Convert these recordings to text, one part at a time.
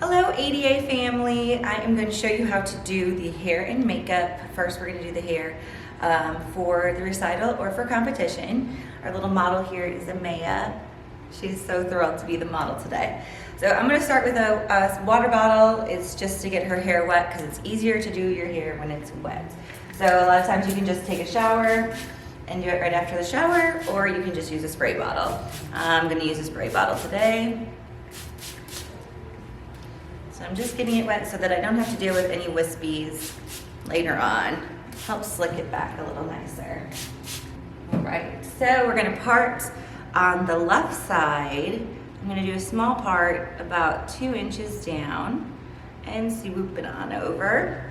Hello ADA family, I am going to show you how to do the hair and makeup. First we're going to do the hair for the recital or for competition. Our little model here is Amaya. She's so thrilled to be the model today. So I'm going to start with a water bottle. It's just to get her hair wet because it's easier to do your hair when it's wet. So a lot of times you can just take a shower and do it right after the shower, or you can just use a spray bottle. I'm going to use a spray bottle today. So I'm just getting it wet so that I don't have to deal with any wispies later on. Helps slick it back a little nicer. All right, so we're gonna part on the left side. I'm gonna do a small part about 2 inches down and swoop it on over.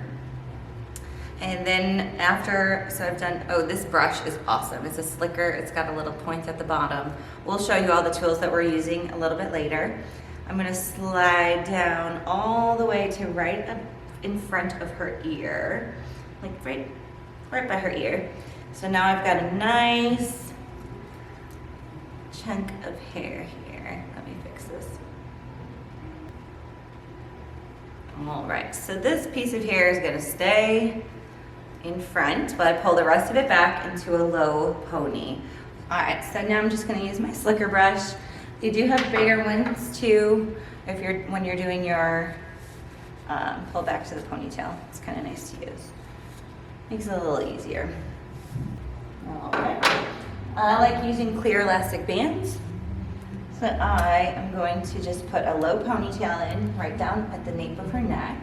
And then after, so I've done, oh, this brush is awesome. It's a slicker, it's got a little point at the bottom. We'll show you all the tools that we're using a little bit later. I'm gonna slide down all the way to right up in front of her ear, like right by her ear. So now I've got a nice chunk of hair here. Let me fix this. All right, so this piece of hair is gonna stay in front, but I pull the rest of it back into a low pony. All right, so now I'm just gonna use my slicker brush. You do have bigger ones too, when you're doing your pull back to the ponytail. It's kind of nice to use. Makes it a little easier. All right. I like using clear elastic bands. So I am going to just put a low ponytail in right down at the nape of her neck.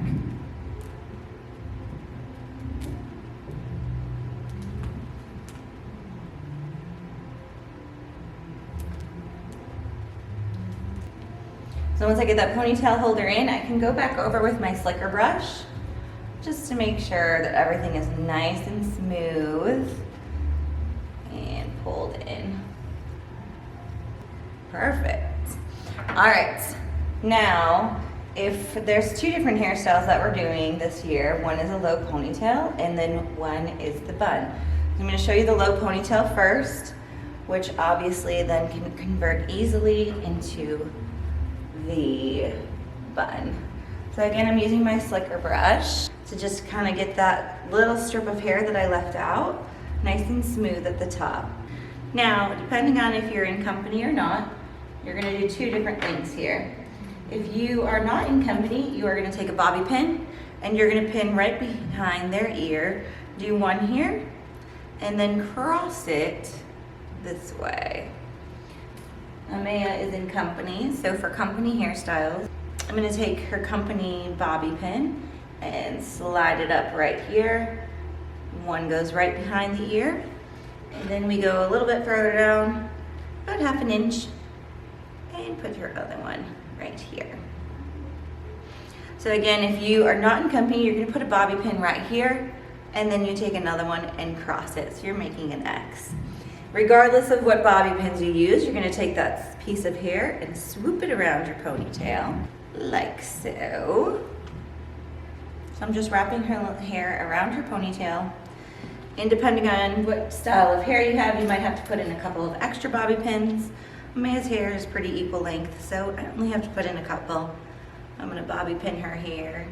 So once I get that ponytail holder in, I can go back over with my slicker brush just to make sure that everything is nice and smooth and pulled in. Perfect. All right, now if there's 2 different hairstyles that we're doing this year, one is a low ponytail and then one is the bun. I'm going to show you the low ponytail first, which obviously then can convert easily into the bun. So again, I'm using my slicker brush to just kind of get that little strip of hair that I left out nice and smooth at the top. Now, depending on if you're in company or not, you're going to do 2 different things here. If you are not in company, you are going to take a bobby pin and you're going to pin right behind their ear, do one here, and then cross it this way. Amaya is in company, so for company hairstyles, I'm going to take her company bobby pin and slide it up right here. One goes right behind the ear, and then we go a little bit further down, about 1/2 inch, and put her other one right here. So again, if you are not in company, you're going to put a bobby pin right here, and then you take another one and cross it, so you're making an X. Regardless of what bobby pins you use, you're going to take that piece of hair and swoop it around your ponytail, like so. So I'm just wrapping her hair around her ponytail. And depending on what style of hair you have, you might have to put in a couple of extra bobby pins. Maya's hair is pretty equal length, so I only have to put in a couple. I'm going to bobby pin her hair.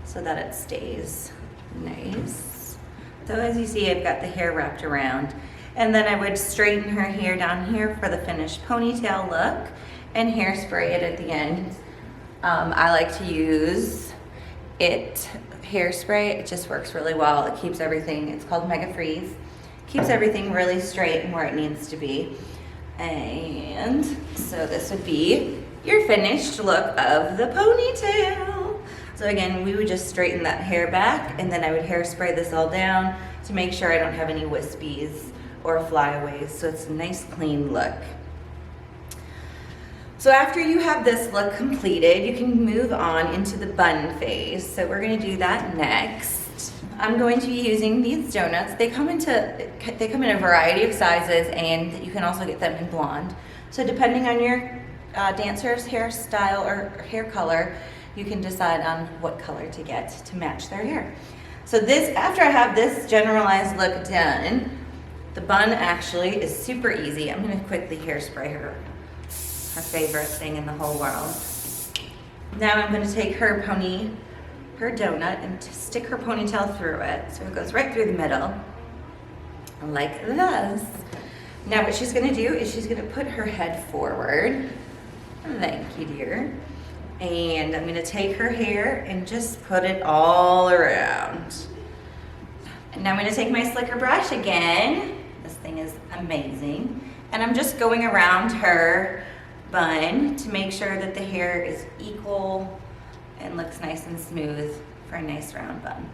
So that it stays nice. So as you see, I've got the hair wrapped around. And then I would straighten her hair down here for the finished ponytail look and hairspray it at the end. I like to use hairspray. It just works really well. It keeps everything, it's called Mega Freeze. Keeps everything really straight and where it needs to be. And so this would be your finished look of the ponytail. So again, we would just straighten that hair back, and then I would hairspray this all down to make sure I don't have any wispies or flyaways, so it's a nice clean look. So after you have this look completed, you can move on into the bun phase. So we're going to do that next. I'm going to be using these donuts. They come in a variety of sizes, and you can also get them in blonde. So depending on your dancer's hairstyle or hair color, you can decide on what color to get to match their hair. So this, after I have this generalized look done, the bun actually is super easy. I'm gonna quickly hairspray her favorite thing in the whole world. Now I'm gonna take her donut, and stick her ponytail through it. So it goes right through the middle, like this. Now what she's gonna do is she's gonna put her head forward. Thank you, dear. And I'm gonna take her hair and just put it all around. And now I'm gonna take my slicker brush again. This thing is amazing. And I'm just going around her bun to make sure that the hair is equal and looks nice and smooth for a nice round bun.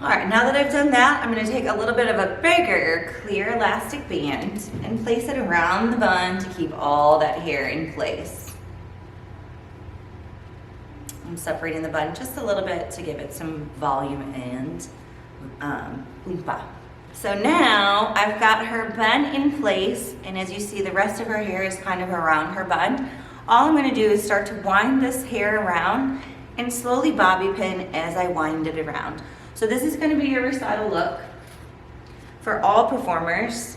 All right, now that I've done that, I'm gonna take a little bit of a bigger clear elastic band and place it around the bun to keep all that hair in place. I'm separating the bun just a little bit to give it some volume and oompa. So now I've got her bun in place, and as you see, the rest of her hair is kind of around her bun. All I'm gonna do is start to wind this hair around and slowly bobby pin as I wind it around. So this is gonna be your recital look for all performers.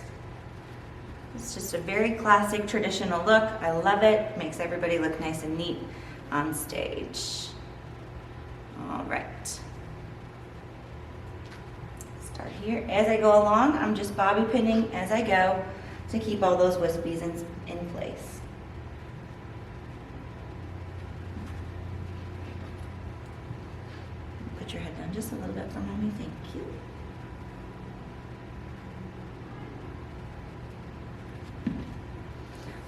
It's just a very classic traditional look. I love it. Makes everybody look nice and neat on stage. All right. Start here. As I go along, I'm just bobby pinning as I go to keep all those wispies in place. Put your head down just a little bit for mommy, thank you.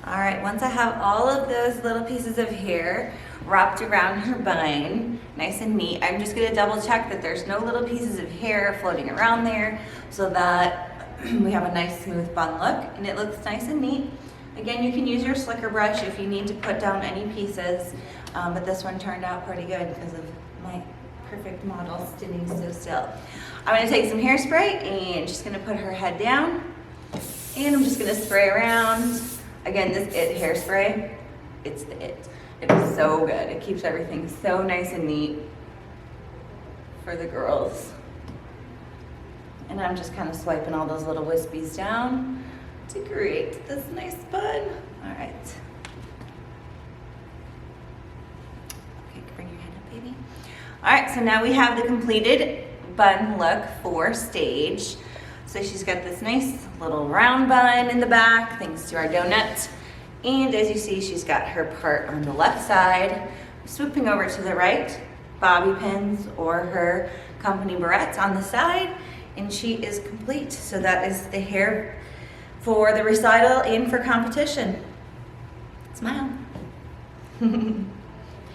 All right, once I have all of those little pieces of hair wrapped around her bun, nice and neat, I'm just gonna double check that there's no little pieces of hair floating around there so that we have a nice smooth bun look and it looks nice and neat. Again, you can use your slicker brush if you need to put down any pieces, but this one turned out pretty good because of my perfect model standing so still. I'm gonna take some hairspray and just gonna put her head down, and I'm just gonna spray around. Again, this It hairspray, it's the It. It is so good. It keeps everything so nice and neat for the girls. And I'm just kind of swiping all those little wispies down to create this nice bun. All right. Okay, bring your head up, baby. All right, so now we have the completed bun look for stage. So she's got this nice little round bun in the back, thanks to our donut. And as you see, she's got her part on the left side. Swooping over to the right, bobby pins or her company barrettes on the side, and she is complete. So that is the hair for the recital and for competition. Smile.